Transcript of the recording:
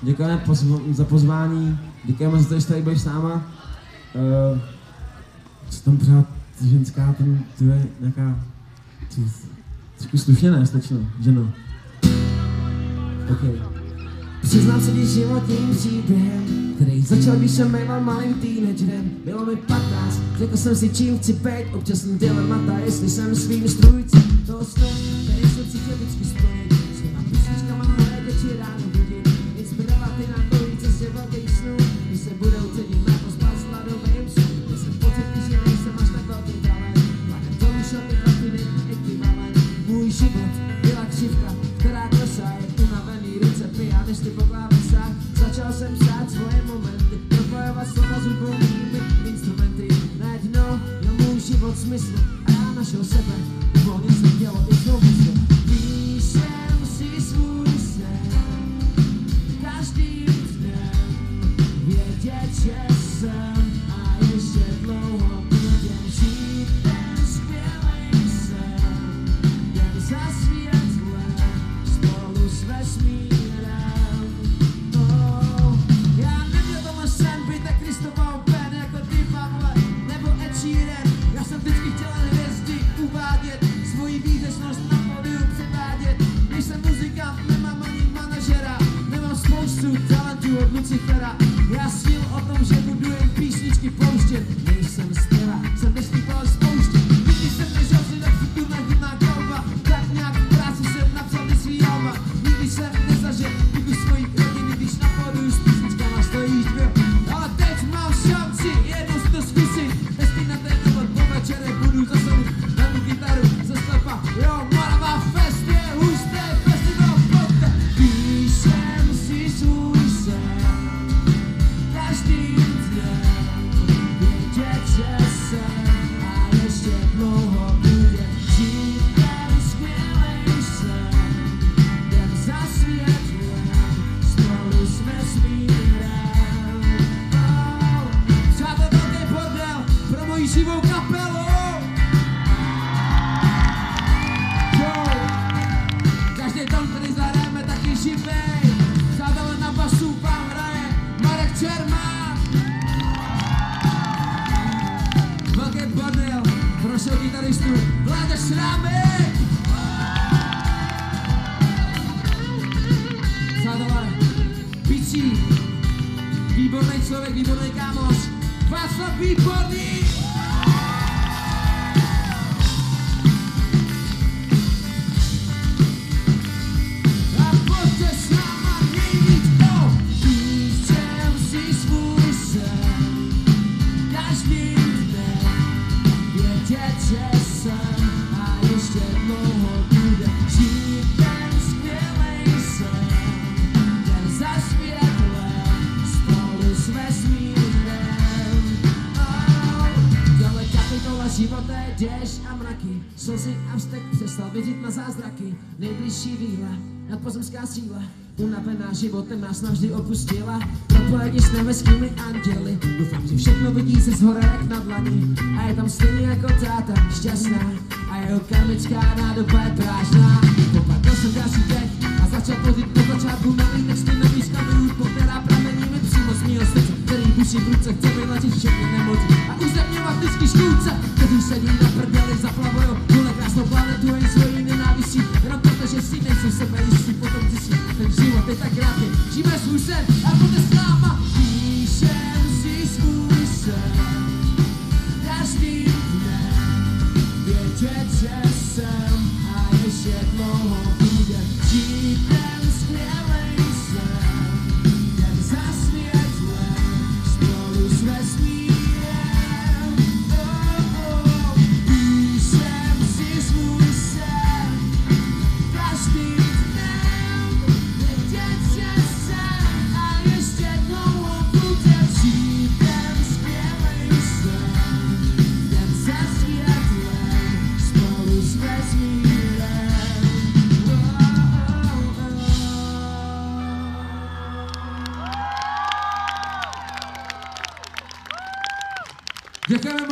Děkujeme za pozvání, děkujeme za to, že tady budeš s náma. Co tam pořád ženská, to je nějaká trošku slušně ne, slečno, ženo. Okay. Přiznám se ti životním příběhem, který začal, když jsem býval malým teenagerem. Bylo mi 15, řekl jsem si, čím chci být, občas jsem dilemata, jestli jsem svým strůjcem toho snu, který jsem cítil vždycky splnit. S těma písničkama na lédě či ráno budit, inspirovat ty na dlouhý cestě velkých snů, když se budou cítit na pozbát s hladovým snu. Měl jsem pocit, že nejsem až tak velký talent, planem to vyšel ty chlapiny ekvivalent. Můj život byla křivka, která klesá, jak unavený ruce pianisty po klávesách. Začal jsem psát svoje momenty, propojovat slova zubovými instrumenty. Najednou měl můj život smysl a já našel sebe, volně se dělo i svou mysl. Píšem si svůj sen, každým dnem vědět, že jsem a ještě dlouho budem žít ten skvělej sen, jen za světlem spolu s vesmírem. Já jsem vždycky chtěl hvězdy uvádět, svoji výřečnost na pódiu předvádět. Nejsem muzikant, nemám ani manažera, nemám spoustu talentů od Lucifera. Já snil o tom, že budu jen písničky pouštět. Nejsem zpěvák, jsem nespíval spouštět. Nikdy jsem nežil si tak futurná chutná kolba, tak nějak v práci jsem napsal ty svý alba. Nikdy jsem nezažil díku svojich rodiny, když na pódiu s písničkama stojíš dvě. Ale teď mám šanci jednou si to zkusit. Večere budu zasunut na tu kytaru ze sklepa. Jo, Morava Fest je hustý festival, pojďte. Píšem si svůj sen, každým dnem vědět, že jsem a ještě dlouho bude žít ten skvělej sen, jen za světlem spolu s vesmírem. Přátel, velký bordel pro moji živou kapelu. Každý tom, který zahrajeme, taky živej. Přátelé, na basu vám hraje Marek Čermák. Velký bordel pro našeho kytaristu Vláďa Šrámek. Přátelé, Pičí, výborný člověk, výborný kámoš, Václav Výborný. Život je děž a mraky, slzy a vztek, přestal věřit na zázraky. Nejbližší výhle, nadpozemská síla, unavená životem nás navždy opustila. Propojení s nebeskými anděli, doufám, že všechno vidí se zhora jak na dlani. A je tam stejný jako táta, šťastná, a jeho kamická nádoba je prázdná. Popadl jsem krásný teď a začal plodit po začátku nový texty, nový skladů, která pramení mi přímo z mýho srdce, který buší v ruce, chce vylečit všechny nemoci a uzemňovat vždycky škůdce, kteří sedí na prdeli, zaplavujou tuhle krásnou planetu jen svojí nenávistí, jenom protože si nejsou sebe jistí, potom zjistí, ten život je tak krátký, žijeme svůj sen a bude s náma. Píšem si svůj sen, každým dnem vědět, že jsem a ještě dlouho bude žít ten skvělej sen, jen za světlem spolu s vesmírem. Píšem si svůj sen, každým dnem vědět, že jsem a ještě dlouho bude žít ten skvělej sen, jen za světlem spolu s vesmírem. Děkujeme.